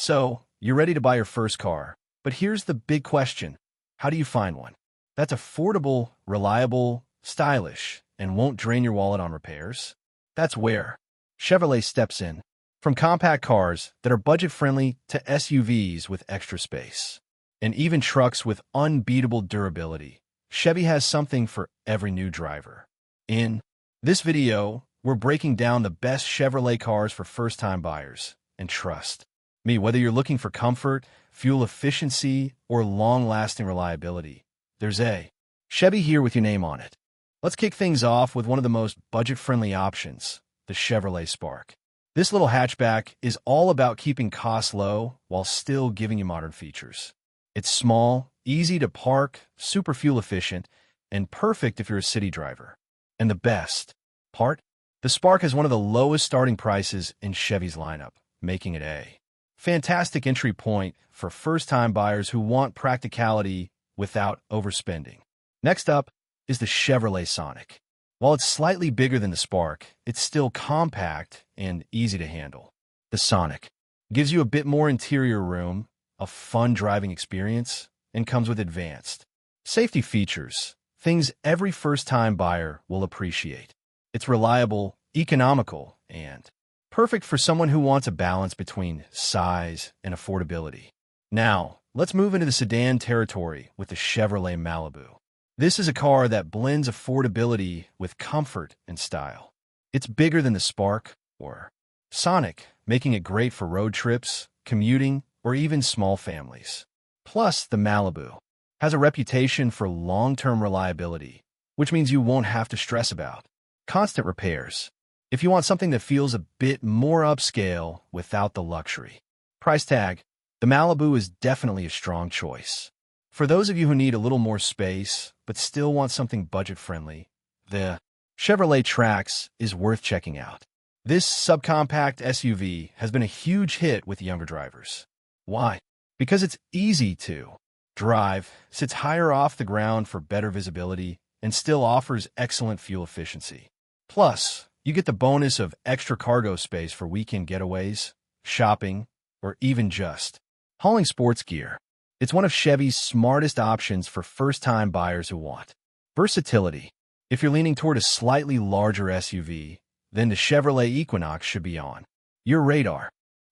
So, you're ready to buy your first car, but here's the big question. How do you find one that's affordable, reliable, stylish, and won't drain your wallet on repairs? That's where Chevrolet steps in. From compact cars that are budget-friendly to SUVs with extra space, and even trucks with unbeatable durability, Chevy has something for every new driver. In this video, we're breaking down the best Chevrolet cars for first-time buyers. And trust me, whether you're looking for comfort, fuel efficiency, or long-lasting reliability, there's a Chevy here with your name on it. Let's kick things off with one of the most budget-friendly options, the Chevrolet Spark. This little hatchback is all about keeping costs low while still giving you modern features. It's small, easy to park, super fuel efficient, and perfect if you're a city driver. And the best part? The Spark has one of the lowest starting prices in Chevy's lineup, making it a fantastic entry point for first-time buyers who want practicality without overspending. Next up is the Chevrolet Sonic. While it's slightly bigger than the Spark, it's still compact and easy to handle. The Sonic gives you a bit more interior room, a fun driving experience, and comes with advanced safety features, things every first-time buyer will appreciate. It's reliable, economical, and perfect for someone who wants a balance between size and affordability. Now, let's move into the sedan territory with the Chevrolet Malibu. This is a car that blends affordability with comfort and style. It's bigger than the Spark or Sonic, making it great for road trips, commuting, or even small families. Plus, the Malibu has a reputation for long-term reliability, which means you won't have to stress about constant repairs. If you want something that feels a bit more upscale without the luxury price tag, the Malibu is definitely a strong choice. For those of you who need a little more space but still want something budget-friendly, the Chevrolet Trax is worth checking out. This subcompact SUV has been a huge hit with younger drivers. Why? Because it's easy to drive, sits higher off the ground for better visibility, and still offers excellent fuel efficiency. Plus, you get the bonus of extra cargo space for weekend getaways, shopping, or even just hauling sports gear. It's one of Chevy's smartest options for first-time buyers who want versatility. If you're leaning toward a slightly larger SUV, then the Chevrolet Equinox should be on your radar.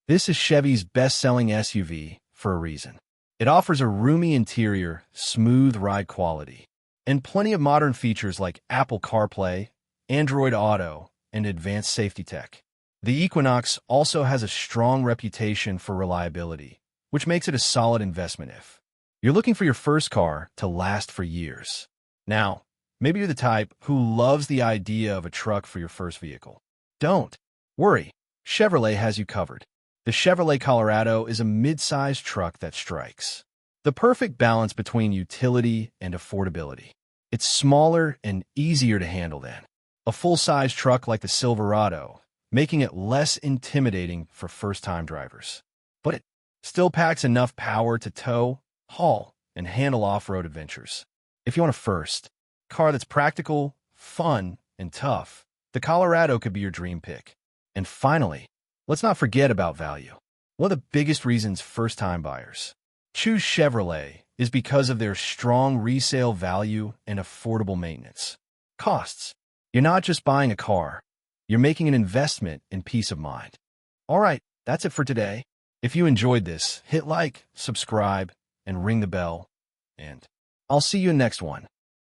This is Chevy's best-selling SUV for a reason. It offers a roomy interior, smooth ride quality, and plenty of modern features like Apple CarPlay, Android Auto, and advanced safety tech. The Equinox also has a strong reputation for reliability, which makes it a solid investment if you're looking for your first car to last for years. Now, maybe you're the type who loves the idea of a truck for your first vehicle. Don't worry, Chevrolet has you covered. The Chevrolet Colorado is a midsize truck that strikes the perfect balance between utility and affordability. It's smaller and easier to handle than a full-size truck like the Silverado, making it less intimidating for first-time drivers. But it still packs enough power to tow, haul, and handle off-road adventures. If you want a first car that's practical, fun, and tough, the Colorado could be your dream pick. And finally, let's not forget about value. One of the biggest reasons first-time buyers choose Chevrolet is because of their strong resale value and affordable maintenance costs. You're not just buying a car, you're making an investment in peace of mind. All right, that's it for today. If you enjoyed this, hit like, subscribe, and ring the bell, and I'll see you in the next one.